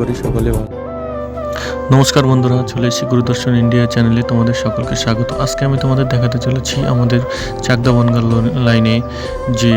করি সকলে ভালো। নমস্কার বন্ধুরা, চলে এসেছি গুরুদর্শন ইন্ডিয়া চ্যানেলে তোমাদের সকলকে স্বাগত। আজকে আমি তোমাদের দেখাতে চলেছি আমাদের চাকদা বনগাঁ লাইনে যে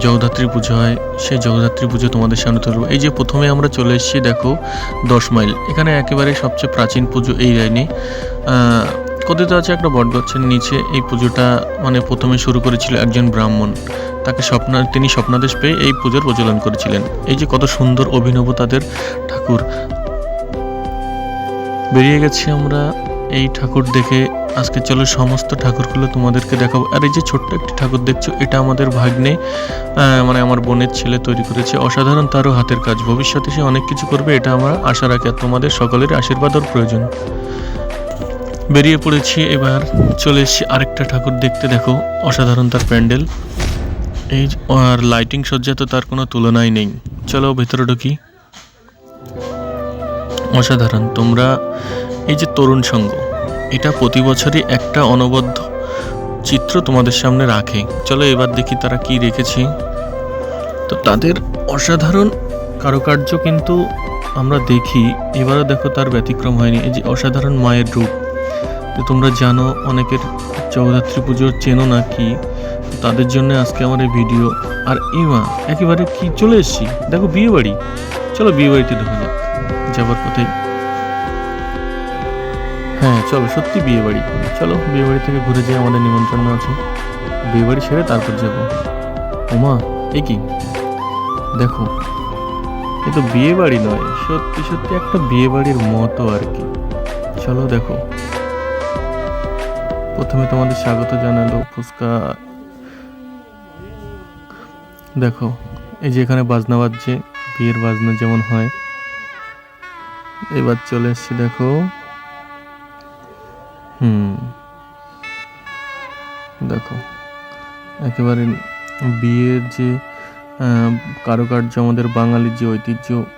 জগদ্ধাত্রী পুজো হয়, সেই জগদ্ধাত্রী পুজো তোমাদের সামনে তুলব। এই যে প্রথমে আমরা চলে এসেছি, দেখো 10 মাইল, এখানে একেবারে সবচেয়ে প্রাচীন পুজো এই লাইনে। কথিত আছে একটা বট গাছের নিচে এই পুজোটা মানে প্রথমে শুরু করেছিল একজন ব্রাহ্মণ। তিনি স্বপ্নাদেশ পেয়ে এই পুজোর প্রচলন করেছিলেন। এই যে কত সুন্দর অভিনব তাদের ঠাকুর। বেরিয়ে গেছি আমরা এই ঠাকুর দেখে। আজকে চলো সমস্ত ঠাকুরগুলো তোমাদেরকে দেখাবো। আর এই যে ছোট্ট একটি ঠাকুর দেখছো, এটা আমাদের ভাগ্নে মানে আমার বোনের ছেলে তৈরি করেছে। অসাধারণ তারও হাতের কাজ, ভবিষ্যতে সে অনেক কিছু করবে এটা আমরা আশা রাখি। আর তোমাদের সকলের আশীর্বাদও প্রয়োজন। বেরিয়ে পড়েছি, এবার চলে এসেছি আরেকটা ঠাকুর দেখতে। দেখো অসাধারণ তার প্যান্ডেল, এই আর লাইটিং সজ্জা তো তার কোনো তুলনাই নেই। চলো ভেতরে ঢুকি। অসাধারণ। তোমরা এই যে তরুণ সংঘ, এটা প্রতি বছরই একটা অনবদ্য চিত্র তোমাদের সামনে রাখে। চলো এবার দেখি তারা কি রেখেছে। তো তাদের অসাধারণ কারুকার্য কিন্তু আমরা দেখি, এবারও দেখো তার ব্যতিক্রম হয়নি। এই যে অসাধারণ মায়ের রূপ, তো তোমরা জানো অনেকের জগদ্ধাত্রী পুজো চেনো না কি, তাদের জন্য আজকে আমার এই ভিডিও। আর এই মা একেবারে কি চলে এসেছি, দেখো বিয়ে বাড়ি। চলো বিয়ে বাড়িতে ঢুকে যাক, যাবার পথে। হ্যাঁ চলো, সত্যি বিয়ে বাড়ি। চলো বিয়ে বাড়ি থেকে ঘুরে যাই, আমাদের নিমন্ত্রণ আছে। বিয়ে বাড়ি সেরে তারপর যাবো। ওমা এ কি দেখো, এ তো বিয়ে বাড়ি নয়, সত্যি সত্যি একটা বিয়ে বাড়ির মতো আর কি। চলো দেখো, প্রথমে তোমাদের স্বাগত জানালো ফুচকা। দেখো এই যে এখানে বাজনা বাজছে, বিয়ের বাজনা যেমন হয়। এবার চলে এসছি, দেখো দেখো একেবারে বিয়ের যে কারুকার্য, আমাদের বাঙালির যে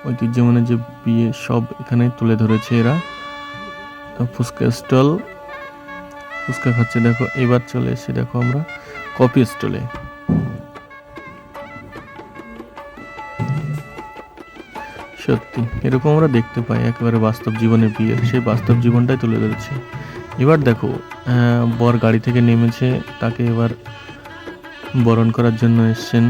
ঐতিহ্য মানে যে বিয়ে, সব এখানে তুলে ধরেছে এরা। ফুচকা স্টল, ফুচকা খাচ্ছে দেখো। এবার চলে এসেছি দেখো আমরা কফি স্টলে। সত্যি এরকম আমরা দেখতে পাই একেবারে বাস্তব জীবনে বিয়ের, সেই বাস্তব জীবনটাই তুলে ধরেছে। এবার দেখো বর গাড়ি থেকে নেমেছে, তাকে এবার বরণ করার জন্য এসছেন।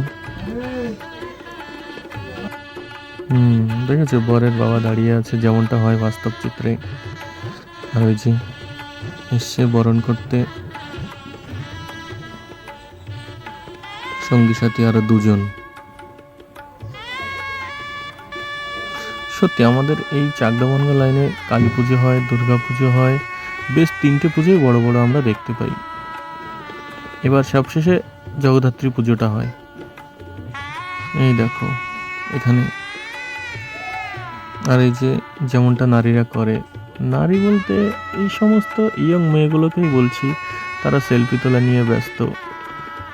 দেখেছো বরের বাবা দাঁড়িয়ে আছে, যেমনটা হয় বাস্তব চিত্রে। আর ওই যে এসছে বরণ করতে সঙ্গী সাথী আরো দুজন। সত্যি আমাদের এই চাকদা বনগাঁ লাইনে কালী পুজো হয়, দুর্গা পুজো হয়, বেশ 3টে পুজোই বড় বড় আমরা দেখতে পাই। এবার সবশেষে জগদ্ধাত্রী পুজোটা হয়। এই দেখো এখানে। আর এই যে যেমনটা নারীরা করে, নারী বলতে এই সমস্ত ইয়ং মেয়েগুলোকেই বলছি, তারা সেলফি তোলা নিয়ে ব্যস্ত।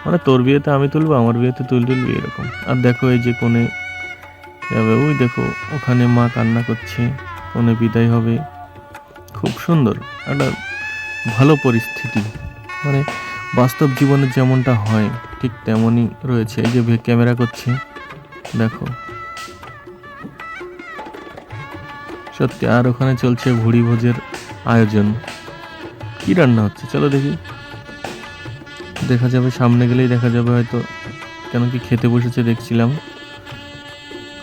মানে তোর বিয়েতে আমি তুলবো, আমার বিয়েতে তুলবি এরকম। আর দেখো এই যে কোণে যাবে, ওই দেখো ওখানে মা কান্না করছে, কোণে বিদায় হবে। খুব সুন্দর একটা ভালো পরিস্থিতি, মানে বাস্তব জীবনে যেমনটা হয় ঠিক তেমনই রয়েছে। এই যে ক্যামেরা করছে দেখো, সত্যি। আর ওখানে চলছে ভুড়ি ভোজের আয়োজন। কি রান্না হচ্ছে চলো দেখি, দেখা যাবে সামনে গেলেই দেখা যাবে হয়তো। কেন কি খেতে বসেছে দেখছিলাম,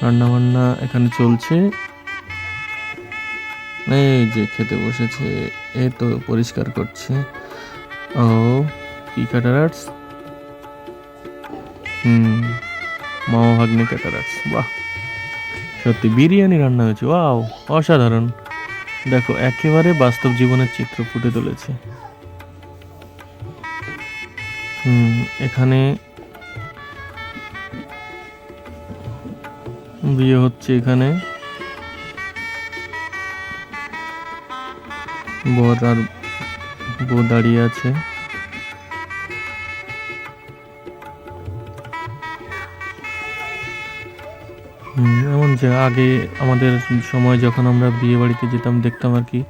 রান্না বান্না এখানে চলছে। এই যে খেতে বসেছে, এই তো পরিষ্কার করছে। ও কি ক্যাটারার্স, মামা ভাগ্নে ক্যাটারার্স। বাহ, সত্যি বিরিয়ানি রান্না হয়েছে, ওয়াও অসাধারণ। দেখো একেবারে বাস্তব জীবনের চিত্র ফুটে তুলেছে। এখানে বিয়ে হচ্ছে, এখানে বর আর বউ দাঁড়িয়ে আছে। এমন যে আগে আমাদের সময় যখন আমরা বিয়ে বাড়িতে যেতাম, দেখতাম আর কি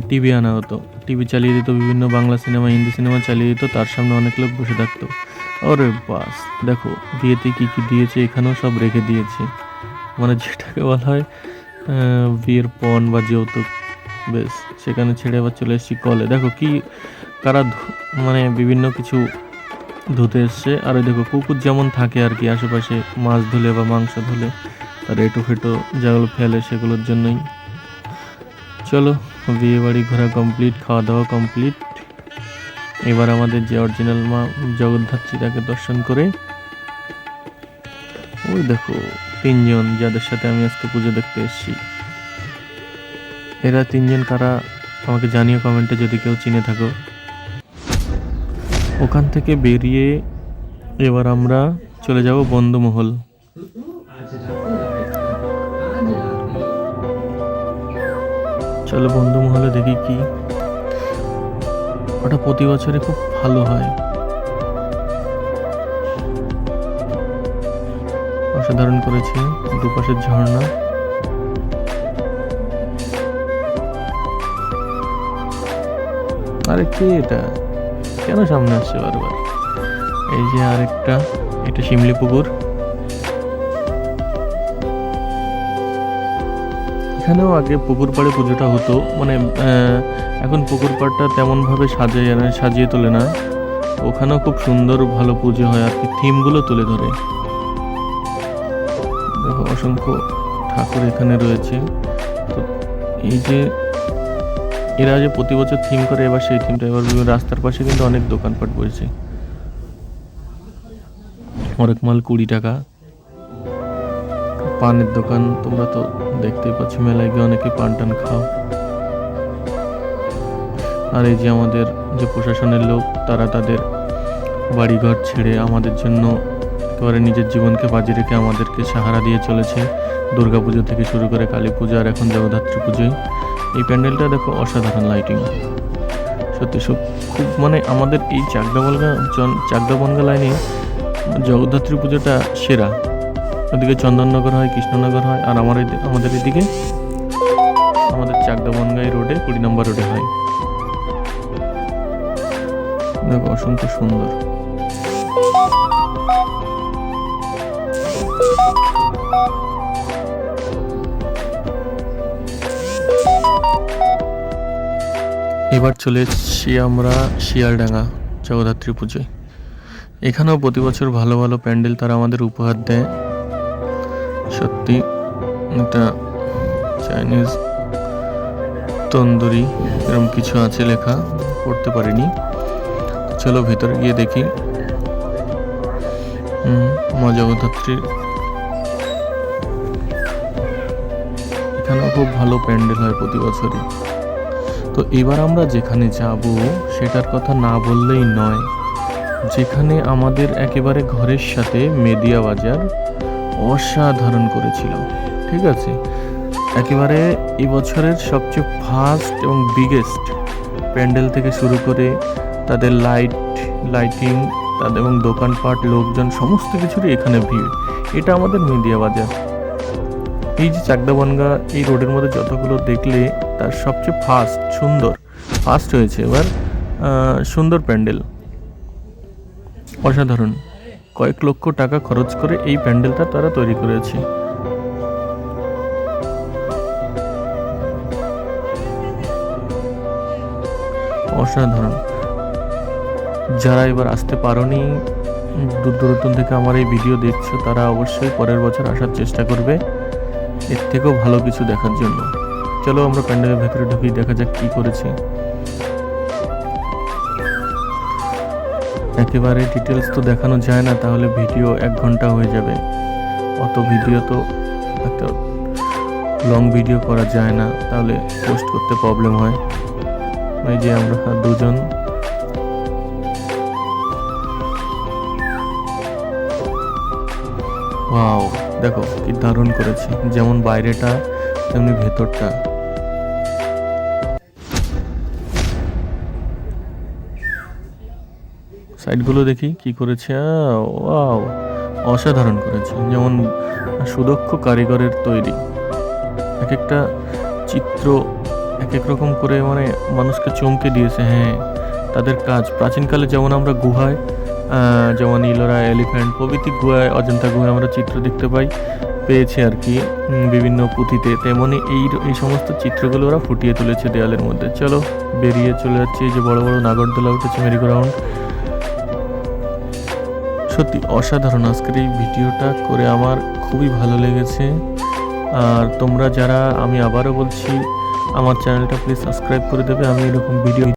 টিভি আনা হতো, টিভি চালিয়ে দিত, বিভিন্ন বাংলা সিনেমা হিন্দি সিনেমা চালিয়ে দিত, তার সামনে অনেক লোক বসে থাকতো। ওরে বাস, দেখো বিয়েতে কি কি দিয়েছে, এখানেও সব রেখে দিয়েছে। মানে যেটাকে বলা হয় বিয়ের পণ বা যৌতুক, বেশ সেখানে ছেড়ে আবার চলে এসেছি কলে। দেখো কি কারা মানে বিভিন্ন কিছু ধুতে এসছে। আর ওই দেখো কুকুর যেমন থাকে আর কি আশেপাশে মাছ ধুলে বা মাংস ধুলে তার এঁটো ফেটো যেগুলো ফেলে সেগুলোর জন্যই। চলো বিয়ে বাড়ি ঘোরা কমপ্লিট, খাওয়া দাওয়া কমপ্লিট। এবার আমাদের যে অরিজিনাল মা জগদ্ধাত্রী তাকে দর্শন করে, ওই দেখো তিনজন যাদের সাথে আমি আজকে পুজো দেখতে এসেছি, এরা তিনজন কারা আমাকে জানিও কমেন্টে যদি কেউ চিনে থাকো। ওখান থেকে বেরিয়ে এবার আমরা চলে যাব বন্ধুমহল। চলো বন্ধুমহলে দেখি কি, ওটা প্রতি বছরে খুব ভালো হয়, অসাধারণ করেছে দুপাশের ঝর্ণা। আরে কে এটা, কেন সামনে আসছে বারবার? এই যে আরেকটা, এটা শিমলি পুকুর। এখানেও আগে পুকুর পাড়ে পুজোটা হতো, মানে এখন পুকুর পাড়টা তেমনভাবে সাজিয়ে তোলে না। ওখানেও খুব সুন্দর ভালো পুজো হয় আর কি, থিমগুলো তুলে ধরে। দেখো অসংখ্য ঠাকুর এখানে রয়েছে। তো এই যে এরা যে প্রতি বছর থিম করে, এবার সেই থিমটা, এবার রাস্তার পাশে কিন্তু অনেক দোকানপাট বসেছে। অনেক মাল 20 টাকা, পানের দোকান তোমরা তো দেখতেই পাচ্ছ, মেলায় গিয়ে অনেকে পান টান খাও। আর এই যে আমাদের যে প্রশাসনের লোক, তারা তাদের বাড়িঘর ছেড়ে আমাদের জন্য একেবারে নিজের জীবনকে বাজি রেখে আমাদেরকে সাহারা দিয়ে চলেছে, দুর্গাপুজো থেকে শুরু করে কালী পুজো আর এখন জগদ্ধাত্রী পুজোয়। এই প্যান্ডেলটা দেখো অসাধারণ লাইটিং, সত্যি খুব, মানে আমাদের এই চাকদা বনগা লাইনে জগদ্ধাত্রী পুজোটা সেরা। ওদিকে চন্দননগর হয়, কৃষ্ণনগর হয়, আর আমাদের এদিকে আমাদের চাকদা বনগাই রোডে 20 নম্বর রোডে হয়। দেখো অসংখ্য সুন্দর। এবার চলে এসেছি আমরা শিয়ালডাঙ্গা জগদ্ধাত্রী পুজোয়। এখানেও প্রতি বছর ভালো ভালো প্যান্ডেল তারা আমাদের উপহার দেয়। সত্যি এটা চাইনিজ তন্দুরি এরকম কিছু আছে লেখা, পড়তে পারিনি। চলো ভেতরে গিয়ে দেখি। মা জগদ্ধাত্রীর এখানেও খুব ভালো প্যান্ডেল হয় প্রতি বছরই। তো এবার আমরা যেখানে যাব সেটার কথা না বললেই নয়, যেখানে আমাদের একেবারে ঘরের সাথে মেদিয়া বাজার অসাধারণ করেছিল। ঠিক আছে, একেবারে এবছরের সবচেয়ে ফার্স্ট এবং বিগেস্ট প্যান্ডেল থেকে শুরু করে তাদের লাইটিং তাদের এবং দোকানপাট, লোকজন, সমস্ত কিছুরই এখানে ভিড়। এটা আমাদের মেদিয়া বাজার। এই যে চাকদা বনগা এই রোডের মধ্যে যতগুলো দেখলে তার সবচেয়ে ফার্স্ট হয়েছে এবার সুন্দর প্যান্ডেল, অসাধারণ। কয়েক লক্ষ টাকা খরচ করে এই প্যান্ডেলটা তারা তৈরি করেছে। অসাধারণ। যারা এবার আসতে পারোনি, দূর দূরান্ত থেকে আমার এই ভিডিও দেখছো, তারা অবশ্যই পরের বছর আসার চেষ্টা করবে এর থেকেও ভালো কিছু দেখার জন্য। চলো আমরা প্যান্ডেলের ভেতরে ঢুকি, দেখা যাক কি করেছে। একেবারে ডিটেলস তো দেখানো যায় না, তাহলে ভিডিও 1 ঘন্টা হয়ে যাবে। অত ভিডিও তো একটা লং ভিডিও করা যায় না, তাহলে পোস্ট করতে প্রবলেম হয়। এই যে আমরা দুজন, ওয়াও দেখো কি দারুণ করেছে, যেমন বাইরেটা তেমনি ভেতরটা। সাইডগুলো দেখি কি করেছে, ওয়াও অসাধারণ করেছে, যেমন সুদক্ষ কারিগরের তৈরি। এক একটা চিত্র এক এক রকম করে, মানে মানুষকে চমকে দিয়েছে। হ্যাঁ, তাদের কাজ প্রাচীনকালে যেমন আমরা গুহায়, যেমন ইলোরা, এলিফ্যান্ট প্রভৃতি গুহায়, অজন্তা গুহায় আমরা চিত্র দেখতে পাই, পেয়েছে আর কি বিভিন্ন পুঁথিতে, তেমনি এই সমস্ত চিত্রগুলো ওরা ফুটিয়ে তুলেছে দেয়ালের মধ্যে। চলো বেরিয়ে চলে যাচ্ছে। এই যে বড় বড় নাগরদোলা উঠেছে, মেরিগোরাউন্ড, সত্যি অসাধারণ। আজকের এই ভিডিওটা করে আমার খুবই ভালো লেগেছে। আর তোমরা যারা, আমি আবারও বলছি, আমার চ্যানেলটা প্লিজ সাবস্ক্রাইব করে দেবে। আমি এরকম ভিডিও